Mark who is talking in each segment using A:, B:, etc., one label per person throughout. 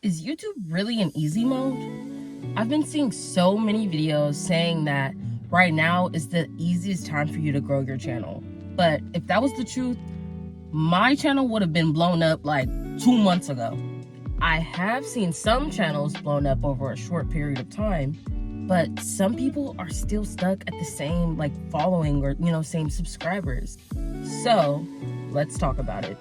A: Is YouTube really in easy mode? I've been seeing so many videos saying that right now is the easiest time for you to grow your channel. But if that was the truth, my channel would have been blown up like 2 months ago. I have seen some channels blown up over a short period of time, but some people are still stuck at the same following or same subscribers. So let's talk about it.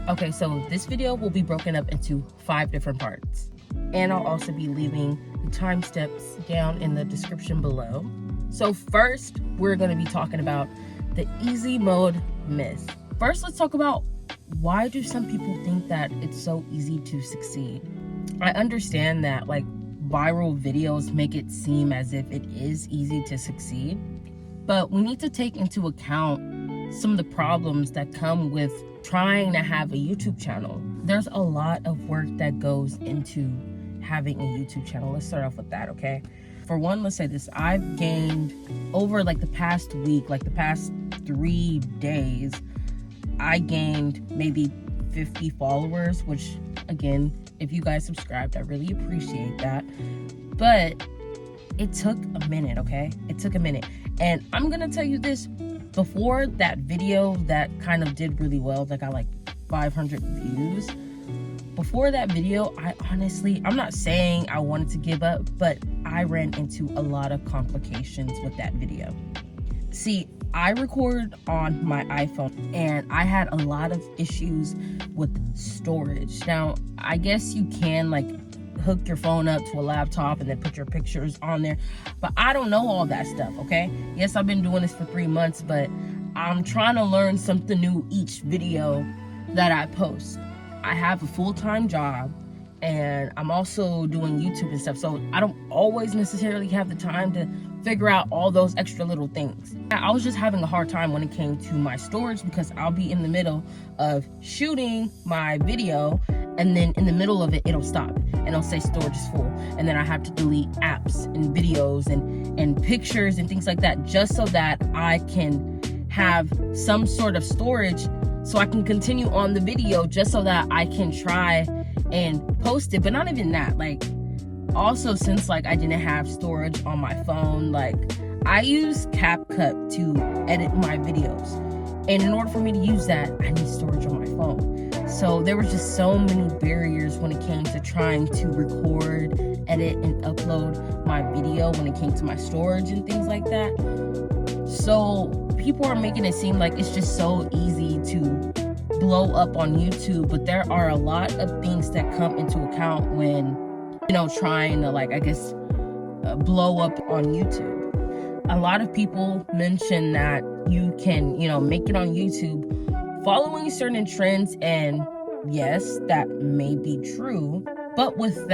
A: Okay, so this video will be broken up into 5 different parts. And I'll also be leaving the timestamps down in the description below. So first, we're going to be talking about the easy mode myth. First, let's talk about why do some people think that it's so easy to succeed? I understand that viral videos make it seem as if it is easy to succeed, but we need to take into account some of the problems that come with trying to have a YouTube channel. There's a lot of work that goes into having a YouTube channel. Let's start off with that, okay? For one, let's say this. I've gained over the past week, the past 3 days, I gained maybe 50 followers, which again, if you guys subscribed, I really appreciate that. But it took a minute, okay? It took a minute. And I'm gonna tell you this, before that video that kind of did really well, that got 500 views, before that video, I'm not saying I wanted to give up, but I ran into a lot of complications with that video. See, I record on my iPhone and I had a lot of issues with storage. Now, I guess you can hook your phone up to a laptop and then put your pictures on there, but I don't know all that stuff, okay? Yes, I've been doing this for 3 months, but I'm trying to learn something new each video that I post. I have a full-time job and I'm also doing YouTube and stuff, so I don't always necessarily have the time to figure out all those extra little things. I was just having a hard time when it came to my storage, because I'll be in the middle of shooting my video and then in the middle of it, it'll stop and it'll say storage is full, and then I have to delete apps and videos and pictures and things like that, just so that I can have some sort of storage so I can continue on the video, just so that I can try and post it. But not even that, also, since I didn't have storage on my phone, I use CapCut to edit my videos, and in order for me to use that, I need storage on my phone. So there was just so many barriers when it came to trying to record, edit, and upload my video when it came to my storage and things like that. So people are making it seem like it's just so easy to blow up on YouTube, but there are a lot of things that come into account when trying to blow up on YouTube. A lot of people mention that you can make it on YouTube following certain trends, and yes, that may be true. But with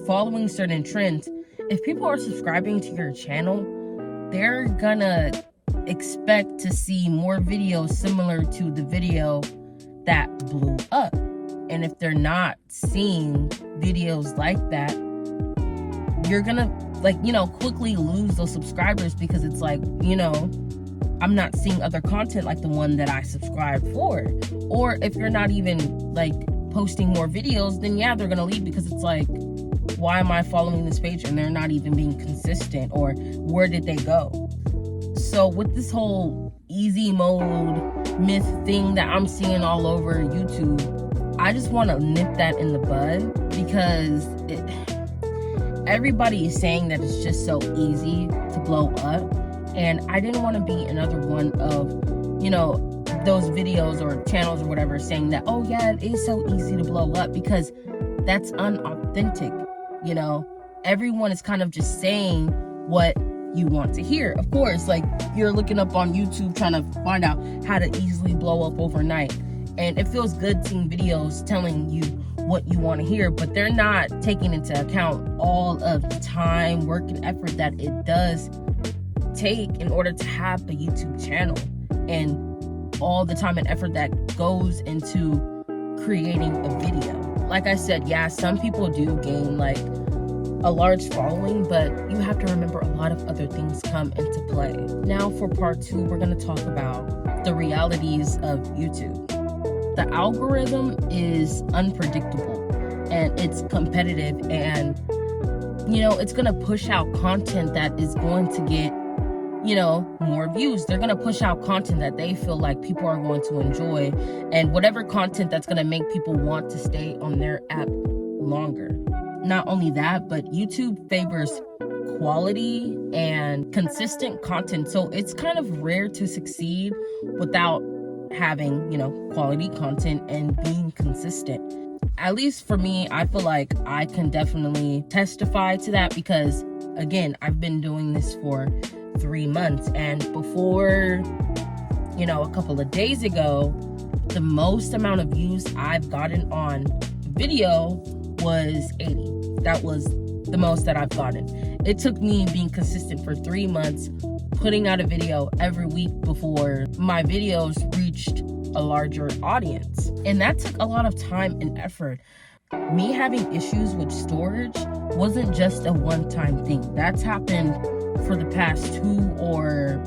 A: following certain trends, if people are subscribing to your channel, they're gonna expect to see more videos similar to the video that blew up. And if they're not seeing videos like that, you're gonna quickly lose those subscribers, because it's I'm not seeing other content like the one that I subscribed for. Or if you're not even posting more videos, then yeah, they're gonna leave, because it's why am I following this page and they're not even being consistent, or where did they go? So with this whole easy mode myth thing that I'm seeing all over YouTube, I just want to nip that in the bud, because everybody is saying that it's just so easy to blow up, and I didn't want to be another one of those videos or channels or whatever saying that, oh yeah, it is so easy to blow up, because that's unauthentic. Everyone is kind of just saying what you want to hear. Of course, you're looking up on YouTube trying to find out how to easily blow up overnight, and it feels good seeing videos telling you what you want to hear, but they're not taking into account all of the time, work, and effort that it does take in order to have a YouTube channel, and all the time and effort that goes into creating a video. Like I said, yeah, some people do gain a large following, but you have to remember a lot of other things come into play. Now for part 2, we're going to talk about the realities of YouTube. The algorithm is unpredictable and it's competitive, and it's gonna push out content that is going to get more views. They're gonna push out content that they feel like people are going to enjoy, and whatever content that's gonna make people want to stay on their app longer. Not only that, but YouTube favors quality and consistent content, so it's kind of rare to succeed without having quality content and being consistent. At least for me, I feel like I can definitely testify to that, because again, I've been doing this for 3 months, and before a couple of days ago, the most amount of views I've gotten on video was 80. That was the most that I've gotten. It took me being consistent for 3 months, putting out a video every week before my videos reached a larger audience. And that took a lot of time and effort. Me having issues with storage wasn't just a one-time thing. That's happened for the past 2 or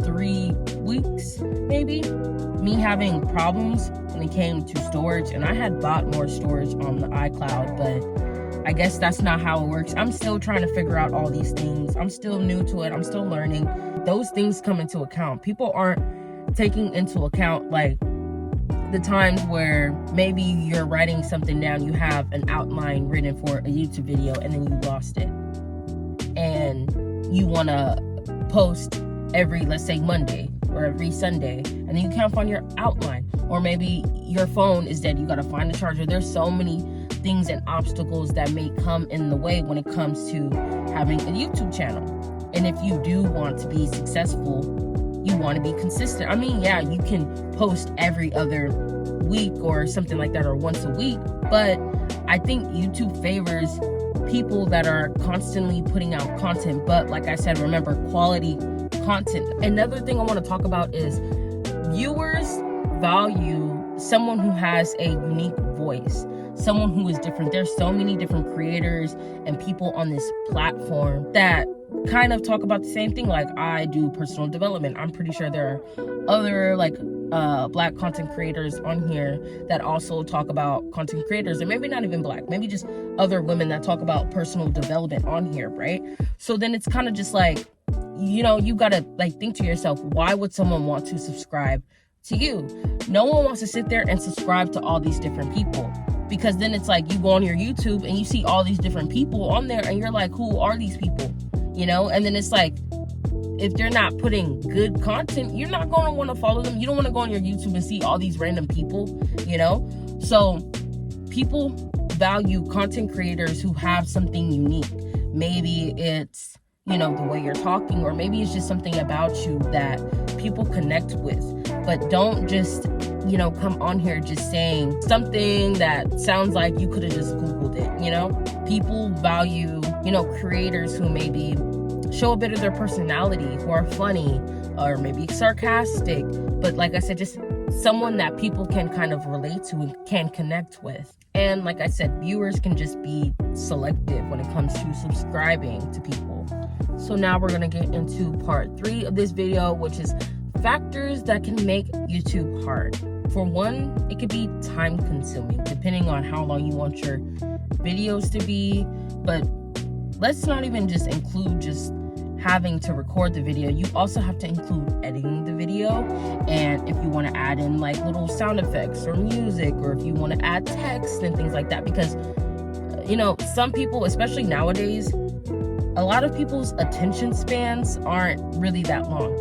A: 3 weeks, maybe. Me having problems when it came to storage, and I had bought more storage on the iCloud, but I guess that's not how it works. I'm still trying to figure out all these things. I'm still new to it. I'm still learning. Those things come into account. People aren't taking into account like the times where maybe you're writing something down, you have an outline written for a YouTube video, and then you lost it. And you want to post every, let's say, Monday or every Sunday, and then you can't find your outline. Or maybe your phone is dead, you got to find a charger. There's so many things and obstacles that may come in the way when it comes to having a YouTube channel. And if you do want to be successful, you want to be consistent. I mean, yeah, you can post every other week or something like that, or once a week, but I think YouTube favors people that are constantly putting out content. But like I said, remember, quality content. Another thing I want to talk about is viewers value someone who has a unique voice, someone who is different. There's so many different creators and people on this platform that kind of talk about the same thing. Like, I do personal development. I'm pretty sure there are other black content creators on here that also talk about content creators, and maybe not even black, maybe just other women that talk about personal development on here, right? So then it's kind of just like, you gotta think to yourself, why would someone want to subscribe to you? No one wants to sit there and subscribe to all these different people, because then it's like you go on your YouTube and you see all these different people on there, and you're like, who are these people? And then it's like, if they're not putting good content, you're not going to want to follow them. You don't want to go on your YouTube and see all these random people, So people value content creators who have something unique. Maybe it's, the way you're talking, or maybe it's just something about you that people connect with. But don't just, come on here just saying something that sounds like you could have just Googled it, People value, creators who maybe show a bit of their personality, who are funny or maybe sarcastic, but like I said, just someone that people can kind of relate to and can connect with. And like I said, viewers can just be selective when it comes to subscribing to people. So now we're going to get into part 3 of this video, which is factors that can make YouTube hard. For one, it could be time consuming, depending on how long you want your videos to be. But let's not even just include just having to record the video. You also have to include editing the video, and if you want to add in little sound effects or music, or if you want to add text and things like that, because some people, especially nowadays, a lot of people's attention spans aren't really that long.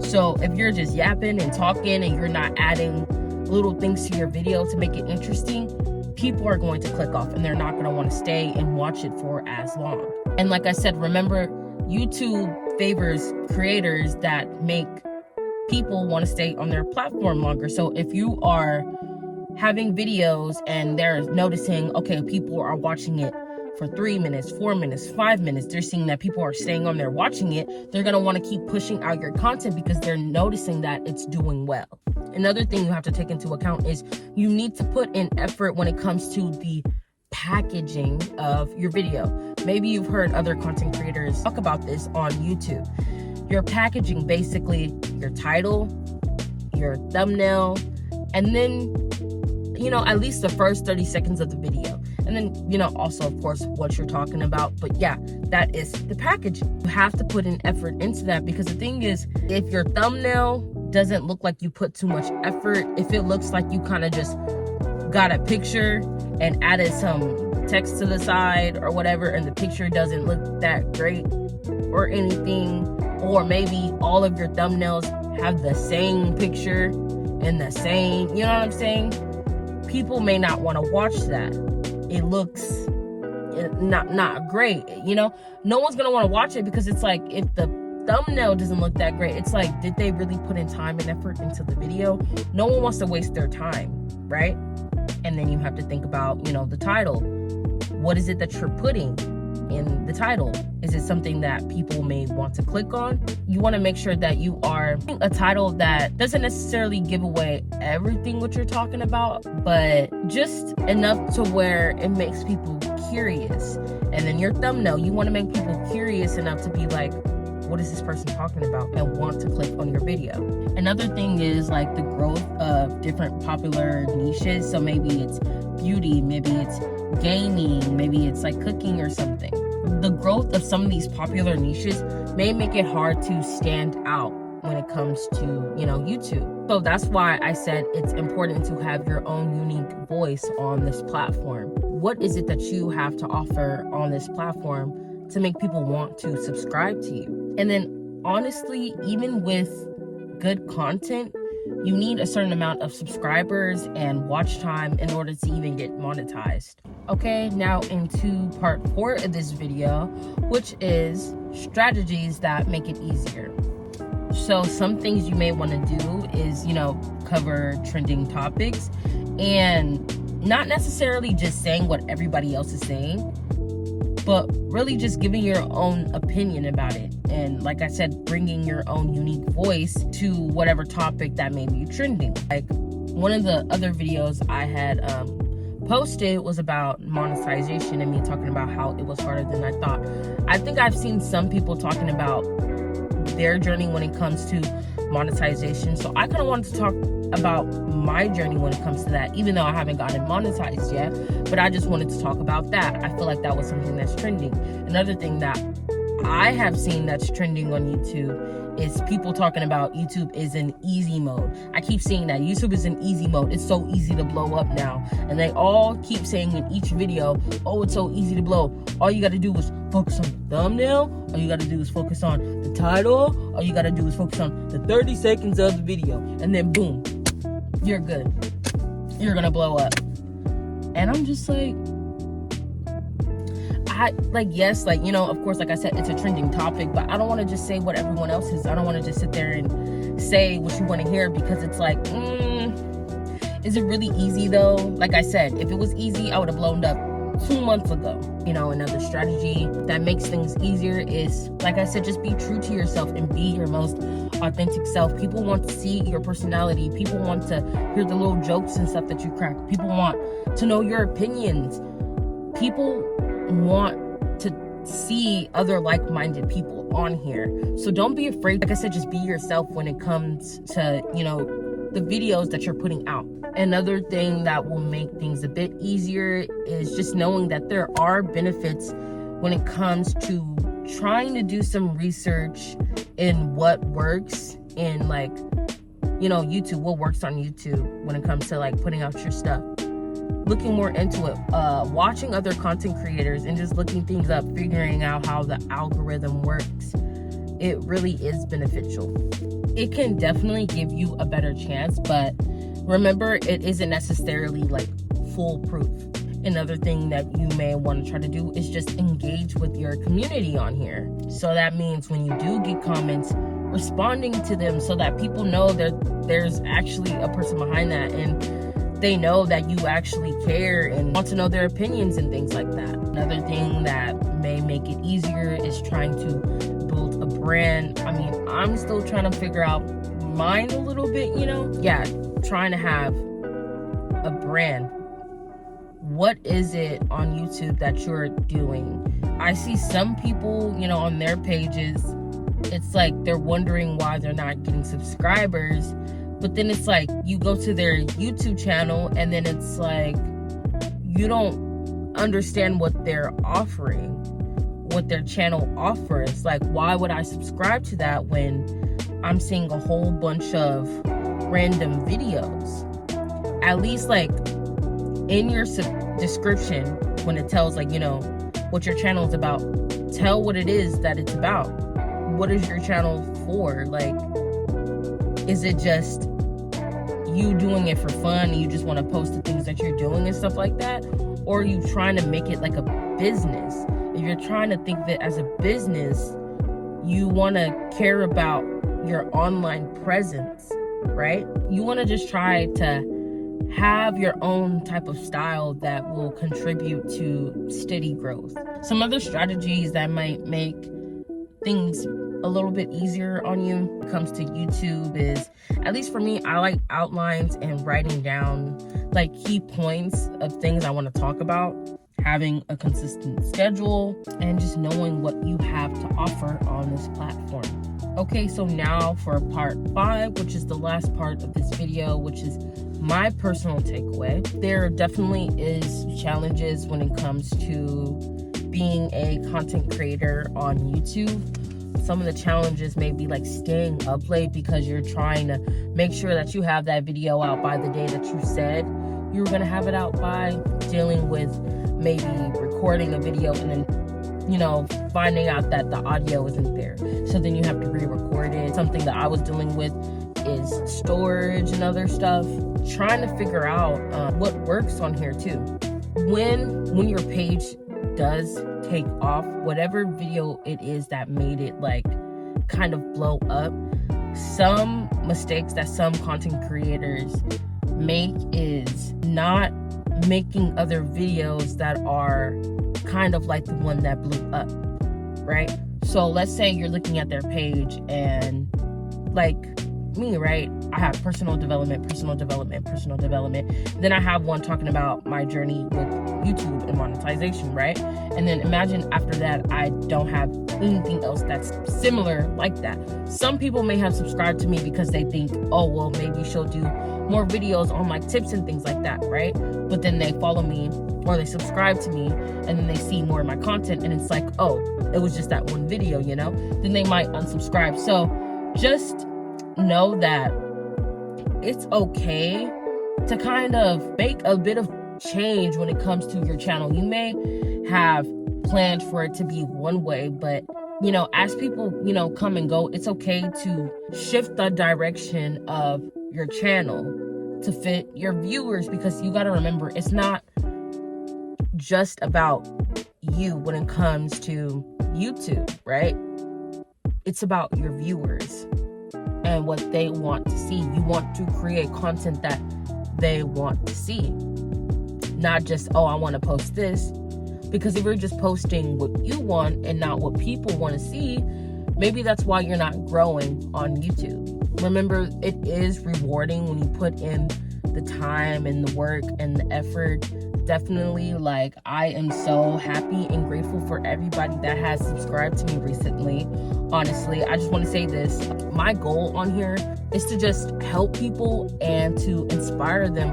A: So if you're just yapping and talking and you're not adding little things to your video to make it interesting, people are going to click off and they're not going to want to stay and watch it for as long. And like I said, remember, YouTube favors creators that make people want to stay on their platform longer. So if you are having videos and they're noticing, okay, people are watching it for 3 minutes, 4 minutes, 5 minutes, they're seeing that people are staying on there watching it, they're going to want to keep pushing out your content because they're noticing that it's doing well. Another thing you have to take into account is you need to put in effort when it comes to the packaging of your video. Maybe you've heard other content creators talk about this on YouTube. Your packaging, basically your title, your thumbnail, and then, you know, at least the first 30 seconds of the video. And then, you know, also, of course, what you're talking about. But yeah, that is the package. You have to put an effort into that, because the thing is, if your thumbnail doesn't look like you put too much effort, if it looks like you kind of just got a picture and added some text to the side or whatever, and the picture doesn't look that great or anything, or maybe all of your thumbnails have the same picture and the same, you know what I'm saying? People may not want to watch that. It looks not great, you know? No one's gonna want to watch it, because it's like, if the thumbnail doesn't look that great, it's like, did they really put in time and effort into the video? No one wants to waste their time, right? And then you have to think about, you know, the title. What is it that you're putting in the title? Is it something that people may want to click on? You want to make sure that you are a title that doesn't necessarily give away everything what you're talking about, but just enough to where it makes people curious. And then your thumbnail, you want to make people curious enough to be like, what is this person talking about, and want to click on your video. Another thing is like the growth of different popular niches. So maybe it's beauty, maybe it's gaming, maybe it's like cooking or something. The growth of some of these popular niches may make it hard to stand out when it comes to, you know, YouTube. So that's why I said it's important to have your own unique voice on this platform. What is it that you have to offer on this platform to make people want to subscribe to you? And then honestly, even with good content, you need a certain amount of subscribers and watch time in order to even get monetized. Okay, now into part 4 of this video, which is strategies that make it easier. So some things you may want to do is, you know, cover trending topics, and not necessarily just saying what everybody else is saying, but really just giving your own opinion about it. And like I said, bringing your own unique voice to whatever topic that may be trending. Like one of the other videos I had posted was about monetization, and me talking about how it was harder than I thought. I think I've seen some people talking about their journey when it comes to monetization. So I kind of wanted to talk about my journey when it comes to that, even though I haven't gotten monetized yet. But I just wanted to talk about that. I feel like that was something that's trending. Another thing that I have seen that's trending on YouTube is people talking about YouTube is in easy mode. I keep seeing that YouTube is in easy mode. It's so easy to blow up now. And they all keep saying in each video, oh, it's so easy to blow. All you got to do is focus on the thumbnail. All you got to do is focus on the title. All you got to do is focus on the 30 seconds of the video. And then boom, you're good. You're going to blow up. And I'm just like, yes, like, you know, of course, like I said, it's a trending topic, but I don't want to just say what everyone else is. I don't want to just sit there and say what you want to hear, because it's like, is it really easy though? Like I said, if it was easy, I would have blown up 2 months ago. You know, another strategy that makes things easier is, like I said, just be true to yourself and be your most authentic self. People want to see your personality. People want to hear the little jokes and stuff that you crack. People want to know your opinions. People want to see other like-minded people on here. So don't be afraid. Like I said, just be yourself when it comes to, you know, the videos that you're putting out. Another thing that will make things a bit easier is just knowing that there are benefits when it comes to trying to do some research in what works in, like, you know, YouTube, what works on YouTube when it comes to like putting out your stuff. Looking more into it, watching other content creators and just looking things up, figuring out how the algorithm works. It really is beneficial. It can definitely give you a better chance, but remember, it isn't necessarily like foolproof. Another thing that you may want to try to do is just engage with your community on here. So that means when you do get comments, responding to them so that people know there's actually a person behind that, and they know that you actually care and want to know their opinions and things like that. Another thing that may make it easier is trying to build a brand. I mean, I'm still trying to figure out mine a little bit, you know? Yeah, trying to have a brand. What is it on YouTube that you're doing? I see some people, you know, on their pages, it's like they're wondering why they're not getting subscribers, But then it's like you go to their YouTube channel and then it's like you don't understand what they're offering, what their channel offers. Like, why would I subscribe to that when I'm seeing a whole bunch of random videos? At least, like, in your description, when it tells, like, you know, what your channel is about, tell what it is that it's about. What is your channel for? Like, is it just you doing it for fun and you just want to post the things that you're doing and stuff like that? Or are you trying to make it like a business? If you're trying to think of it as a business, you want to care about your online presence, right? You want to just try to have your own type of style that will contribute to steady growth. Some other strategies that might make things a little bit easier on you when it comes to YouTube is, at least for me, I like outlines and writing down like key points of things I want to talk about, having a consistent schedule, and just knowing what you have to offer on this platform. Okay, so now for part 5, which is the last part of this video, which is my personal takeaway. There definitely is challenges when it comes to being a content creator on YouTube. Some of the challenges may be like staying up late because you're trying to make sure that you have that video out by the day that you said you were going to have it out by, dealing with maybe recording a video and then, you know, finding out that the audio isn't there. So then you have to re-record it. Something that I was dealing with is storage and other stuff. Trying to figure out what works on here too. When your page does take off, whatever video it is that made it like kind of blow up, some mistakes that some content creators make is not making other videos that are kind of like the one that blew up, right? So let's say you're looking at their page and, like me, right? I have personal development. Then I have one talking about my journey with YouTube and monetization, right? And then imagine after that, I don't have anything else that's similar like that. Some people may have subscribed to me because they think, oh, well, maybe she'll do more videos on like tips and things like that, right? But then they follow me or they subscribe to me and then they see more of my content and it's like, oh, it was just that one video, you know? Then they might unsubscribe. So just know that it's okay to kind of make a bit of change when it comes to your channel. You may have planned for it to be one way, but you know, as people, you know, come and go, it's okay to shift the direction of your channel to fit your viewers, because you got to remember, it's not just about you when it comes to YouTube, right? It's about your viewers and what they want to see. You want to create content that they want to see, not just, oh, I want to post this. Because if you're just posting what you want and not what people want to see, maybe that's why you're not growing on YouTube. Remember, it is rewarding when you put in the time and the work and the effort. Definitely, like, I am so happy and grateful for everybody that has subscribed to me recently. Honestly, I just want to say this. My goal on here is to just help people and to inspire them.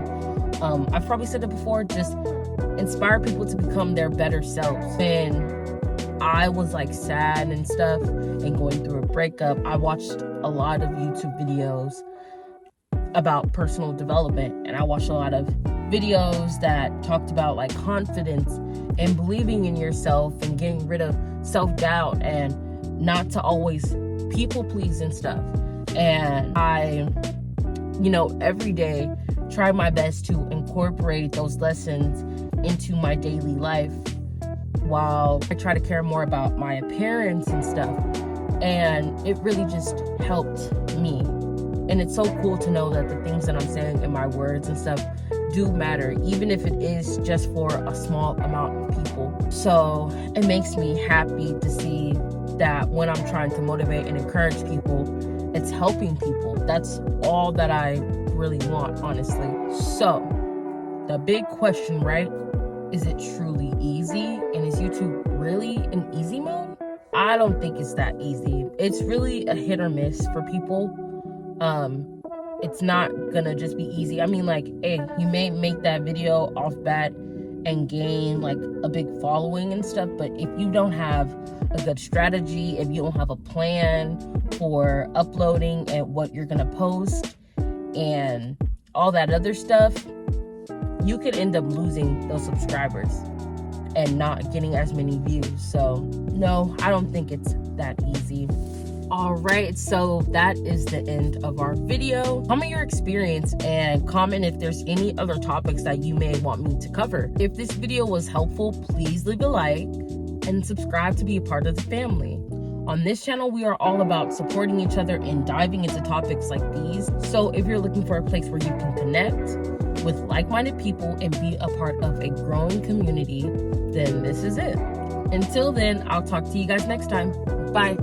A: I've probably said it before, just inspire people to become their better selves. When I was like sad and stuff and going through a breakup, I watched a lot of YouTube videos about personal development, and I watched a lot of videos that talked about like confidence and believing in yourself and getting rid of self-doubt and not to always people please and stuff. And I, you know, every day try my best to incorporate those lessons into my daily life while I try to care more about my appearance and stuff. And it really just helped me. And it's so cool to know that the things that I'm saying in my words and stuff do matter, even if it is just for a small amount of people. So it makes me happy to see that when I'm trying to motivate and encourage people, it's helping people. That's all that I really want, honestly. So the big question, right? Is it truly easy? And is YouTube really an easy mode? I don't think it's that easy. It's really a hit or miss for people. it's not gonna just be easy. I mean, like, hey, you may make that video off bat and gain like a big following and stuff, but if you don't have a good strategy, if you don't have a plan for uploading and what you're gonna post and all that other stuff, you could end up losing those subscribers and not getting as many views. So no, I don't think it's that easy. All right, so that is the end of our video. Comment your experience and comment if there's any other topics that you may want me to cover. If this video was helpful, please leave a like and subscribe to be a part of the family. On this channel, we are all about supporting each other and diving into topics like these. So if you're looking for a place where you can connect with like-minded people and be a part of a growing community, then this is it. Until then, I'll talk to you guys next time. Bye.